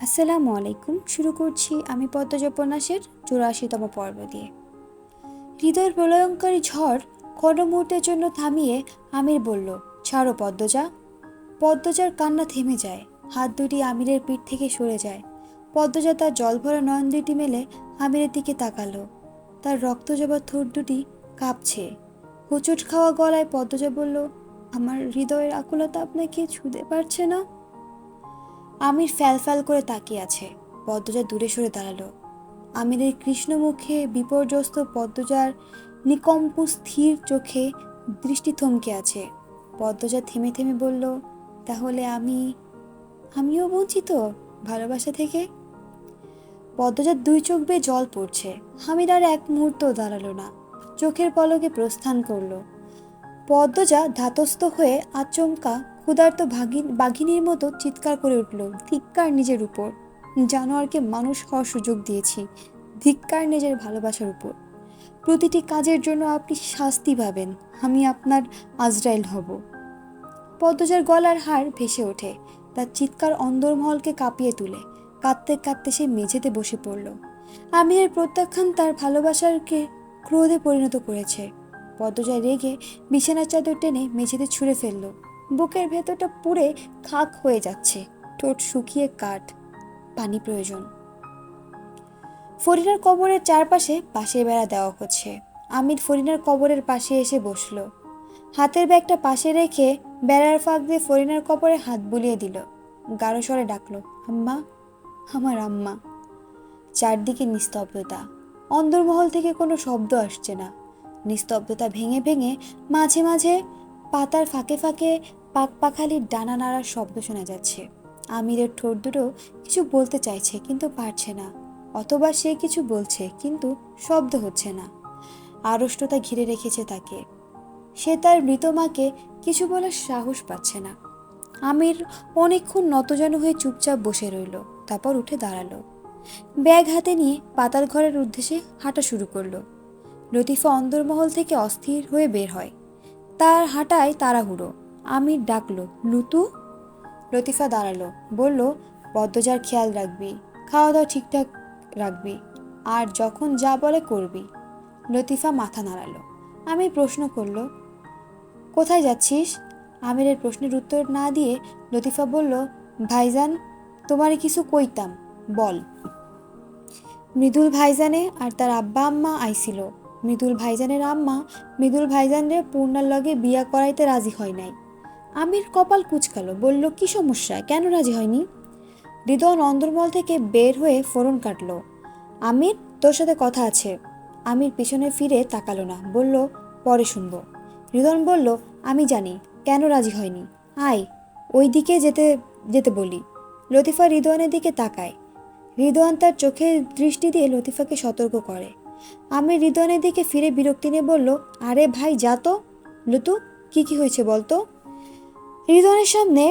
আসসালামু আলাইকুম। শুরু করছি আমি পদ্মজা উপন্যাসের 84তম পর্ব দিয়ে। হৃদয়ের প্রলয়ঙ্করী ঝড় ক্ষণ মুহূর্তের জন্য থামিয়ে আমির বলল, ছাড়ো পদ্মজা। পদ্মজার কান্না থেমে যায়, হাত দুটি আমিরের পিঠ থেকে সরে যায়। পদ্মজা তার জলভরা নয়ন দুটি মেলে আমিরের দিকে তাকালো। তার রক্তজবা ঠোঁট দুটি কাঁপছে। হোঁচট খাওয়া গলায় পদ্মজা বলল, আমার হৃদয়ের আকুলতা আপনাকে ছুঁতে পারছে না। আমির ফ্যাল করে তাকিয়ে আছে। পদ্মজা দূরে সরে দাঁড়ালো। আমিরের কৃষ্ণ মুখে বিপর্যস্ত, পদ্মজার নিকম্প স্থির চোখে দৃষ্টি থমকে আছে। পদ্মজা থেমে থেমে বলল, তাহলে আমিও বঞ্চিত ভালোবাসা থেকে? পদ্মজার দুই চোখ বেয়ে জল পড়ছে। আমির আর এক মুহূর্ত দাঁড়ালো না, চোখের পলকে প্রস্থান করলো। পদ্মজা ধাতস্থ হয়ে আচমকা ক্ষুধার্ত বাঘিনীর মতো চিৎকার করে উঠল, ধিক্কার নিজের উপর। জানোয়ারকে মানুষ হওয়ার সুযোগ দিয়েছি, ধিক্কার নিজের ভালোবাসার উপর। প্রতিটি কাজের জন্য আপনি শাস্তি পাবেন, আমি আপনার আজরাইল হব। পদ্মজার গলার হাড় ভেসে ওঠে, তার চিৎকার অন্দরমহলকে কাঁপিয়ে তুলে। কাঁদতে কাঁদতে সে মেঝেতে বসে পড়ল। আমিরের প্রত্যাখ্যান তার ভালোবাসারকে ক্রোধে পরিণত করেছে। পদ্মজা রেগে বিছানার চাদর টেনে মেঝেতে ছুঁড়ে ফেলল। বুকের ভেতরটা পুড়ে খাক হয়ে যাচ্ছে, ঠোঁট শুকিয়ে কাঠ। পানি প্রয়োজন। ফরিনার কবরের চারপাশে বাঁশের বেড়া দেওয়া হচ্ছে। আমির ফরিনার কবরের পাশে এসে বসল। হাতের ব্যাগটা পাশে রেখে বেড়ার ফাঁক দিয়ে ফরিনার কবরে হাত বুলিয়ে দিল। গাঢ় স্বরে ডাকলো, আম্মা, আমার আম্মা। চারদিকে নিস্তব্ধতা। অন্দরমহল থেকে কোনো শব্দ আসছে না। নিস্তব্ধতা ভেঙে ভেঙে মাঝে মাঝে পাতার ফাঁকে ফাঁকে পাখপাখালির ডানা নাড়ার শব্দ শোনা যাচ্ছে। আমিরের ঠোঁট দুটো কিছু বলতে চাইছে কিন্তু পারছে না, অথবা সে কিছু বলছে কিন্তু শব্দ হচ্ছে না। আড়ষ্টতা ঘিরে রেখেছে তাকে। সে তার মৃত মাকে কিছু বলার সাহস পাচ্ছে না। আমির অনেকক্ষণ নতজানু হয়ে চুপচাপ বসে রইল, তারপর উঠে দাঁড়ালো। ব্যাগ হাতে নিয়ে পাতাল ঘরের উদ্দেশ্যে হাঁটা শুরু করলো। লতিফা অন্দরমহল থেকে অস্থির হয়ে বের হয়। তার হাঁটায় তাড়াহুড়ো। আমির ডাকলো, লুতু। লতিফা দাঁড়ালো, বলল, পদ্মজার খেয়াল রাখবি, খাওয়া দাওয়া ঠিকঠাক রাখবি, আর যখন যা বলে করবি। লতিফা মাথা নাড়ালো। আমির প্রশ্ন করল, কোথায় যাচ্ছিস? আমিরের প্রশ্নের উত্তর না দিয়ে লতিফা বলল, ভাইজান, তোমারে কিছু কইতাম, বল। মৃদুল ভাইজানে আর তার আব্বা আম্মা আইছিল। মৃদুল ভাইজানের আম্মা মৃদুল ভাইজানরে পূর্ণার লগে বিয়া করাইতে রাজি হয় নাই। আমির কপাল কুঁচকালো, বলল, কি সমস্যা, কেন রাজি হয়নি? হৃদয় অন্দরমহল থেকে বের হয়ে ফোরন কাটল, আমির, তোর সাথে কথা আছে। আমির পিছনে ফিরে তাকালো না, বলল, পরে শুনবো। হৃদয় বলল, আমি জানি কেন রাজি হয়নি, আয় ওই দিকে যেতে যেতে বলি। লতিফা হৃদয়নের দিকে তাকায়। হৃদয়ান তার চোখের দৃষ্টি দিয়ে লতিফাকে সতর্ক করে। আমির হৃদয়নের দিকে ফিরে বিরক্তি নিয়ে বলল, আরে ভাই যা তো। লতু, কি হয়েছে বলতো? হৃদয়নের সামনে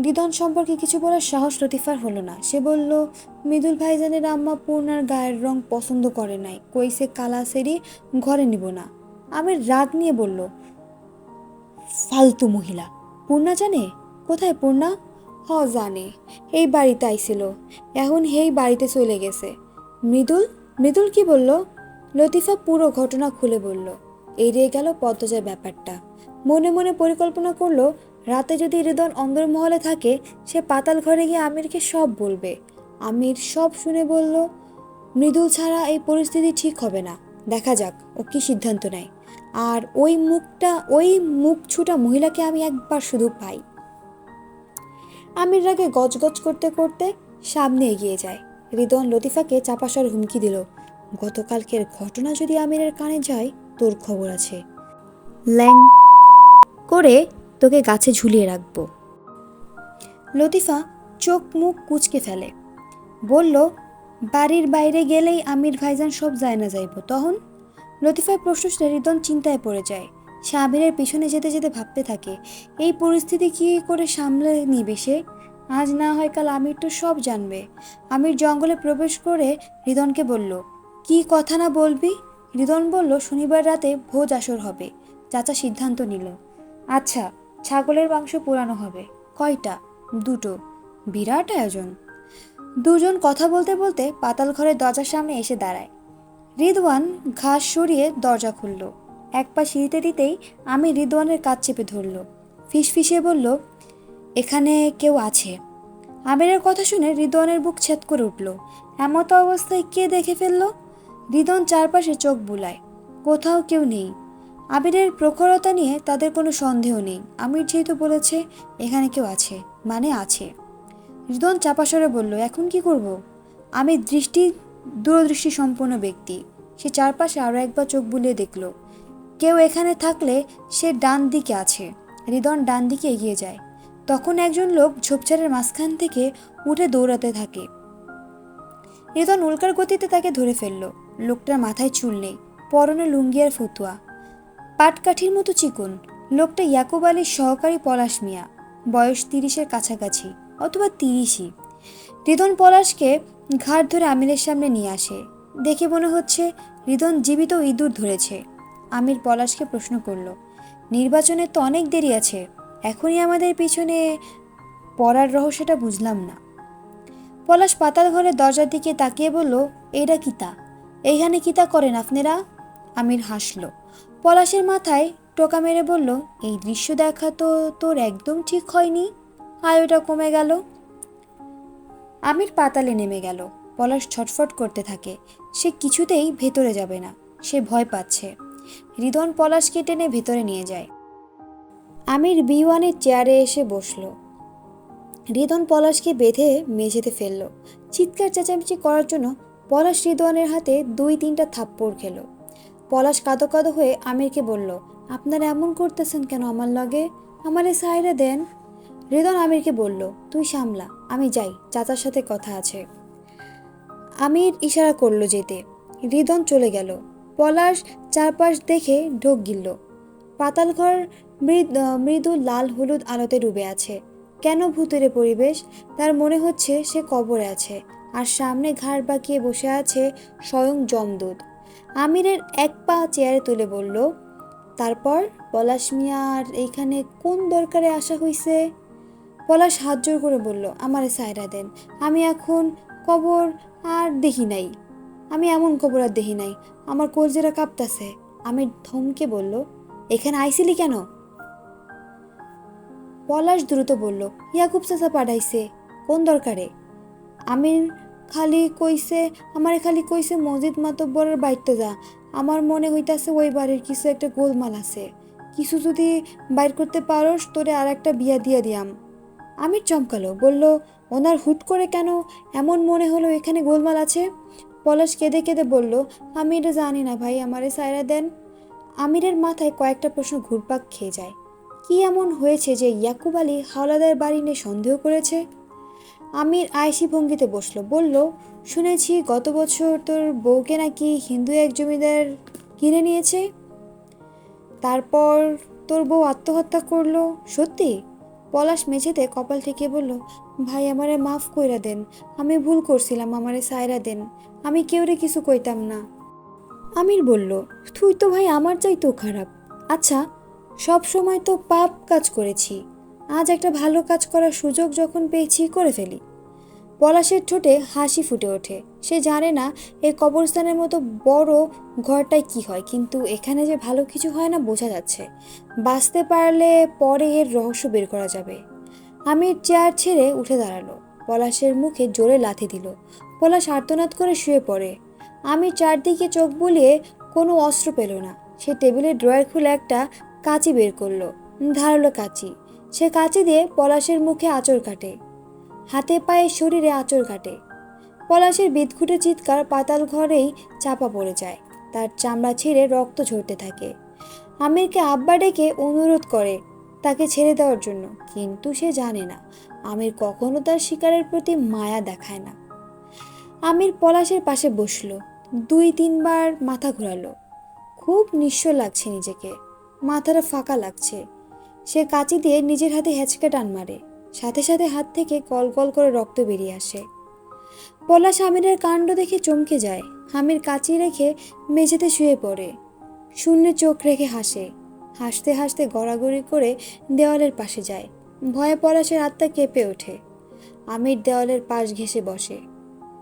হৃদয় সম্পর্কে কিছু বলার সাহস লতিফার হলো না। সে বলল, মৃদুল ভাইজানের আম্মা পূর্ণার গায়ের রং পছন্দ করে নাই, কইছে কালা সেরি ঘরে নিব না। আমির রাগ নিয়ে বলল, ফালতু মহিলা। পূর্ণা জানে? কোথায় পূর্ণা? জানে, এই বাড়িতে আইছিল, এখন হেই বাড়িতে চলে গেছে। মৃদুল? মৃদুল কি বলল? লতিফা পুরো ঘটনা খুলে বলল। এড়িয়ে গেল পদ্মজার ব্যাপারটা। মনে মনে পরিকল্পনা করলো, রাতে যদি হৃদয় অন্দরমহলে থাকে, সে পাতাল ঘরে গিয়ে আমিরকে সব বলবে। আমির সব শুনে বলল, মৃদুল ছাড়া এই পরিস্থিতি ঠিক হবে না, দেখা যাক ও কি সিদ্ধান্ত নেয়। আর ওই মুখ ছুটা মহিলাকে আমি একবার শুধু পাই। আমির রাগে গজগজ করতে করতে সামনে এগিয়ে যায়। হৃদয় লতিফাকে চাপাসার হুমকি দিল, গতকালকের ঘটনা যদি আমিরের কানে যায়, তোর খবর আছে, ল্যাং করে তোকে গাছে ঝুলিয়ে রাখবো। লতিফা চোখ মুখ কুঁচকে ফেলে, বলল, বাড়ির বাইরে গেলেই আমির ভাইজান সব যায় না যাইব তখন? লতিফার প্রশ্ন শুনে হৃদয় চিন্তায় পড়ে যায়। সে আমিরের পিছনে যেতে যেতে ভাবতে থাকে, এই পরিস্থিতি কী করে সামলে নিবে সে? আজ না হয় কাল আমির তো সব জানবে। আমির জঙ্গলে প্রবেশ করে হৃদয়কে বলল, কি কথা না বলবি? হৃদয় বলল, শনিবার রাতে ভোজ আসর হবে। চাচা সিদ্ধান্ত নিল। আচ্ছা, ছাগলের মাংস পোড়ানো হবে। কয়টা? দুটো। বিরাট আয়োজন। দুজন কথা বলতে বলতে পাতাল ঘরের দরজার সামনে এসে দাঁড়ায়। রিদওয়ান ঘাস সরিয়ে দরজা খুলল। এক পা সিঁড়িতে দিতেই আমি রিদওয়ানের কাজ চেপে ধরল। ফিসফিসিয়ে বলল, এখানে কেউ আছে। আমিরের কথা শুনে রিদওয়ানের বুক ছেদ করে উঠল। এমতো অবস্থায় কে দেখে ফেলল? রিদওয়ান চারপাশে চোখ বুলায়, কোথাও কেউ নেই। আবিরের প্রখরতা নিয়ে তাদের কোনো সন্দেহ নেই। আমির যেহেতু বলেছে এখানে কেউ আছে, মানে আছে। রিদওয়ান চাপা স্বরে বলল, এখন কি করব? আমি দূরদৃষ্টি সম্পন্ন ব্যক্তি। সে চারপাশে আরও একবার চোখ বুলিয়ে দেখল। কেউ এখানে থাকলে সে ডান দিকে আছে। রিদওয়ান ডান দিকে এগিয়ে যায়। তখন একজন লোক ঝোপঝাড়ের মাঝখান থেকে উঠে দৌড়াতে থাকে। রিদওয়ান উল্কার গতিতে তাকে ধরে ফেলল। লোকটার মাথায় চুল নেই, পরনে লুঙ্গি আর ফতুয়া, পাটকাঠির মতো চিকন। লোকটা ইয়াকুব আলীর সহকারী পলাশ মিয়া, বয়স 30-এর কাছাকাছি, অথবা 30ই। রিদন পলাশকে ঘাট ধরে আমিরের সামনে নিয়ে আসে। দেখে মনে হচ্ছে রিদন জীবিত ইঁদুর ধরেছে। আমির পলাশকে প্রশ্ন করল, নির্বাচনের তো অনেক দেরি আছে, এখনই আমাদের পিছনে পড়ার রহস্যটা বুঝলাম না। পলাশ পাতাল ঘরের দরজার দিকে তাকিয়ে বলল, এইটা কিতা? এইখানে কিতা করেন আপনারা? আমির হাসল। পলাশের মাথায় টোকা মেরে বলল, এই দৃশ্য দেখা তো তোর একদম ঠিক হয়নি। আয়ুটা কমে গেল। আমির পাতালে নেমে গেল। পলাশ ছটফট করতে থাকে। সে কিছুতেই ভেতরে যাবে না, সে ভয় পাচ্ছে। রিদন পলাশকে টেনে ভেতরে নিয়ে যায়। আমির বিওয়ানের চেয়ারে এসে বসল। রিদন পলাশকে বেঁধে মেঝেতে ফেলল। চিৎকার চেঁচামেচি করার জন্য পলাশ রিদওয়ানের হাতে 2-3টা থাপ্পড় খেল। পলাশ কাঁদো কাঁদো হয়ে আমিরকে বলল, আপনারা এমন করতেছেন কেন আমার লগে? আমারে সাইরা দেন। রিদন আমিরকে বলল, তুই সামলা, আমি যাই, চাচার সাথে কথা আছে। আমির ইশারা করল যেতে। রিদন চলে গেল। পলাশ চারপাশ দেখে ঢোক গিলল। পাতালঘর মৃদু লাল হলুদ আলোতে ডুবে আছে। কেন ভূতেরে পরিবেশ? তার মনে হচ্ছে সে কবরে আছে, আর সামনে ঘাড় বাঁকিয়ে বসে আছে স্বয়ং যমদূত। আমিরের এক পা চেয়ারে তুলে বলল, তারপর পলাশ মিয়ার এইখানে কোন দরকারে আসা হইছে? পলাশ হাত জোর করে বলল, আমারে সায়রা দেন, আমি এখন কবর আর দেখি নাই। আমি এমন কবর আর দেখি নাই, আমার কলজেরা কাঁপতাছে। আমির ধমকে বলল, এখানে আইছিলি কেন? পলাশ দ্রুত বলল, ইয়াকুব চাচা পাঠাইছে। কোন দরকারে? আমির খালি কইছে মসজিদ মাতব্বরের বাইতে যা। আমার মনে হইতাছে ওই বাড়ির কিছু একটা গোলমাল আছে। কিছু যদি বাইর করতে পারোস তোরে আর একটা বিয়া দিয়া দিয়াম। আমির চমকালো, বলল, ওনার হুট করে কেন এমন মনে হলো এখানে গোলমাল আছে? পলাশ কেঁদে কেঁদে বলল, আমি এটা জানি না ভাই, আমারে সায়রা দেন। আমিরের মাথায় কয়েকটা প্রশ্ন ঘুরপাক খেয়ে যায়। কি এমন হয়েছে যে ইয়াকুব আলী হাওলাদার বাড়ি নিয়ে সন্দেহ করেছে? আমির আয়েশি ভঙ্গিতে বসলো, বলল, শুনেছি গত বছর তোর বউকে নাকি হিন্দু এক জমিদার কিনে নিয়েছে, তারপর তোর বউ আত্মহত্যা করলো, সত্যি? পলাশ মেঝেতে কপাল ঠেকিয়ে বলল, ভাই আমারে মাফ কইরা দেন, আমি ভুল করছিলাম, আমারে সায়রা দেন, আমি কেউরে কিছু কইতাম না। আমির বলল, তুই তো ভাই আমার চাইতেও খারাপ। আচ্ছা, সব সময় তো পাপ কাজ করেছি, আজ একটা ভালো কাজ করার সুযোগ যখন পেয়েছি করে ফেলি। পলাশের ঠোঁটে হাসি ফুটে ওঠে। সে জানে না এই কবরস্থানের মতো বড় ঘরটায় কি হয়, কিন্তু এখানে যে ভালো কিছু হয় না বোঝা যাচ্ছে। বাঁচতে পারলে পরে এর রহস্য বের করা যাবে। আমির চেয়ার ছেড়ে উঠে দাঁড়ালো। পলাশের মুখে জোরে লাথি দিল। পলাশ আর্তনাদ করে শুয়ে পড়ে। আমি চারদিকে চোখ বুলিয়ে কোনো অস্ত্র পেল না। সে টেবিলের ড্রয়ার খুলে একটা কাঁচি বের করলো, ধারালো কাঁচি। সে কাঁচি দিয়ে পলাশের মুখে আঁচড় কাটে, হাতে পায়ে শরীরে আঁচড় কাটে। পলাশের বিদঘুটে চিৎকার পাতাল ঘরেই চাপা পড়ে যায়। তার চামড়া ছিঁড়ে রক্ত ঝরতে থাকে। আমিরকে আব্বা ডেকে অনুরোধ করে তাকে ছেড়ে দেওয়ার জন্য, কিন্তু সে জানে না আমির কখনো তার শিকারের প্রতি মায়া দেখায় না। আমির পলাশের পাশে বসলো, 2-3 বার মাথা ঘোরালো। খুব নিঃস্ব লাগছে নিজেকে, মাথাটা ফাঁকা লাগছে। সে কাঁচি দিয়ে নিজের হাতে হেঁচকে টান মারে, সাথে সাথে হাত থেকে কল কল করে রক্ত বেরিয়ে আসে। পলাশ আমিরের কাণ্ড দেখে চমকে যায়। আমির কাঁচি রেখে মেঝেতে শুয়ে পড়ে, শূন্যে চোখ রেখে হাসে। হাসতে হাসতে গড়াগড়ি করে দেওয়ালের পাশে যায়। ভয়ে পলাশের আত্মা কেঁপে ওঠে। আমির দেওয়ালের পাশ ঘেঁষে বসে।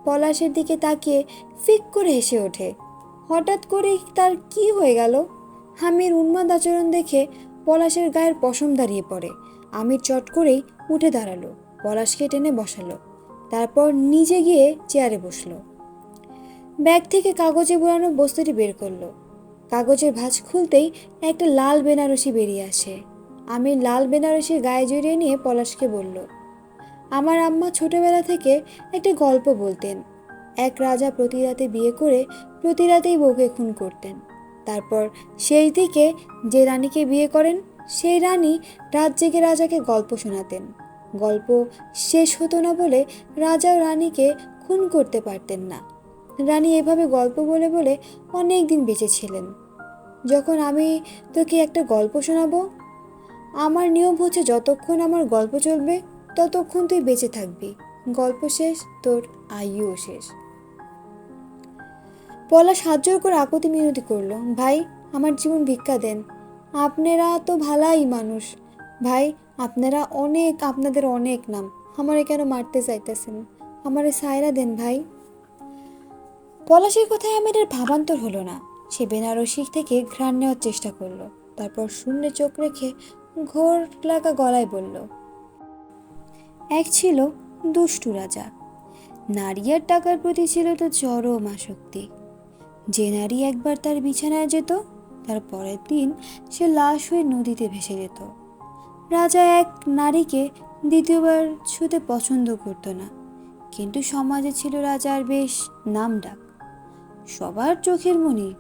পলাশের দিকে তাকিয়ে ফিক করে হেসে ওঠে। হঠাৎ করেই তার কি হয়ে গেল? আমির উন্মাদ আচরণ দেখে পলাশের গায়ের পশম দাঁড়িয়ে পড়ে। আমির চট করেই উঠে দাঁড়ালো, পলাশকে টেনে বসালো, তারপর নিজে গিয়ে চেয়ারে বসলো। ব্যাগ থেকে কাগজে মোড়ানো বস্তুটি বের করলো। কাগজের ভাঁজ খুলতেই একটা লাল বেনারসি বেরিয়ে আসে। আমির লাল বেনারসি গায়ে জড়িয়ে নিয়ে পলাশকে বলল, আমার আম্মা ছোটবেলা থেকে একটা গল্প বলতেন। এক রাজা প্রতি রাতে বিয়ে করে প্রতি রাতেই বউকে খুন করতেন। তারপর শেষ দিকে যে রানীকে বিয়ে করেন সেই রানী রাত জেগে রাজাকে গল্প শোনাতেন। গল্প শেষ হতো না বলে রাজাও রানীকে খুন করতে পারতেন না। রানী এভাবে গল্প বলে বলে অনেক দিন বেঁচে ছিলেন। যখন আমি তোকে একটা গল্প শোনাবো, আমার নিয়ম হচ্ছে যতক্ষণ আমার গল্প চলবে ততক্ষণ তুই বেঁচে থাকবি, গল্প শেষ তোর আয়ুও শেষ। পলাশ হাত জোর করে আকুতি মিনতি করলো, ভাই আমার জীবন ভিক্ষা দেন, আপনারা তো ভালাই মানুষ, ভাই আপনাদের অনেক নাম, আমারে কেন মারতে চাইতেছেন, আমারে সায়রা দেন ভাই। পলাশের কথায় আমিরের ভাবান্তর হলো না। সে বেনারসি থেকে ঘ্রাণ নেওয়ার চেষ্টা করলো, তারপর শূন্যে চোখ রেখে ঘোর লাগা গলায় বলল, এক ছিল দুষ্টু রাজা। নারী আর টাকার প্রতি ছিল তো চরম আসক্তি। যে নারী একবার তার বিছানায় যেত, তার পরের দিন সে লাশ হয়ে নদীতে ভেসে যেত। রাজা এক নারীকে দ্বিতীয়বার ছুঁতে পছন্দ করতো না, কিন্তু সমাজে ছিল রাজার বেশ নামডাক, সবার চোখের মণি।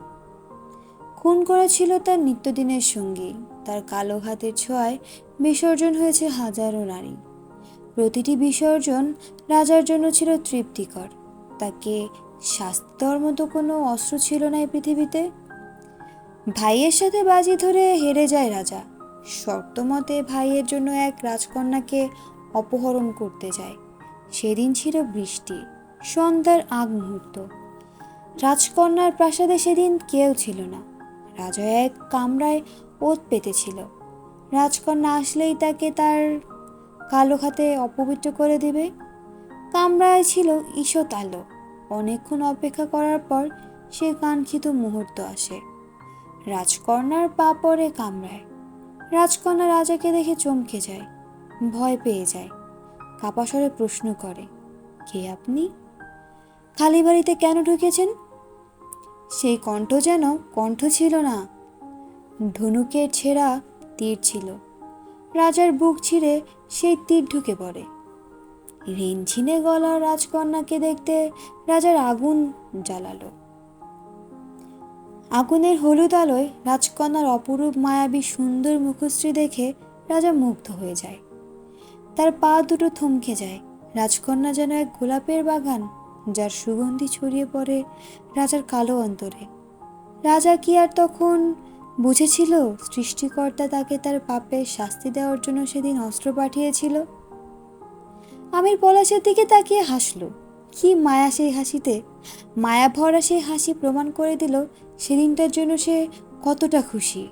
খুন করা ছিল তার নিত্যদিনের সঙ্গী। তার কালো হাতের ছোঁয়ায় বিসর্জন হয়েছে হাজারো নারী। প্রতিটি বিসর্জন রাজার জন্য ছিল তৃপ্তিকর। তাকে শাস্তি দেওয়ার মতো কোনো অস্ত্র ছিল না এই পৃথিবীতে। ভাইয়ের সাথে বাজি ধরে হেরে যায় রাজা। শর্ত মতে ভাইয়ের জন্য এক রাজকন্যাকে অপহরণ করতে যায়। সেদিন ছিল বৃষ্টি, সন্ধ্যার আগ মুহূর্ত। রাজকন্যার প্রাসাদে সেদিন কেউ ছিল না। রাজা এক কামরায় ওত পেতেছিল। রাজকন্যা আসলেই তাকে তার কালো হাতে অপবিত্র করে দিবে। কামরায় ছিল ঈষৎ আলো। অনেকক্ষণ অপেক্ষা করার পর সে কাঙ্ক্ষিত মুহূর্ত আসে। রাজকন্যার পা পড়ে কামরায়। রাজকন্যা রাজাকে দেখে চমকে যায়, ভয় পেয়ে যায়, কাপা স্বরে প্রশ্ন করে, কে আপনি? খালি বাড়িতে কেন ঢুকেছেন? সেই কণ্ঠ যেন কণ্ঠ ছিল না, ধনুকের ছেঁড়া তীর ছিল। রাজার বুক ছিঁড়ে সেই তীর ঢুকে পড়ে। রিনঝিনে গলা রাজকন্যাকে দেখতে রাজার আগুন জ্বালালো। আগুনের হলুদ আলোয় রাজকন্যার অপরূপ মায়াবী সুন্দর মুখশ্রী দেখে রাজা মুগ্ধ হয়ে যায়। তার পা দুটো থমকে যায়। রাজকন্যা যেন এক গোলাপের বাগান, যার সুগন্ধি ছড়িয়ে পড়ে রাজার কালো অন্তরে। রাজা কি আর তখন বুঝেছিল সৃষ্টিকর্তা তাকে তার পাপের শাস্তি দেওয়ার জন্য সেদিন অস্ত্র পাঠিয়েছিল? আমির পলাশের দিকে তাকিয়ে হাসলো। কি মায়া সেই হাসিতে! মায়া ভরা সেই হাসি প্রমাণ করে দিল সেদিনটার জন্য সে কতটা খুশি।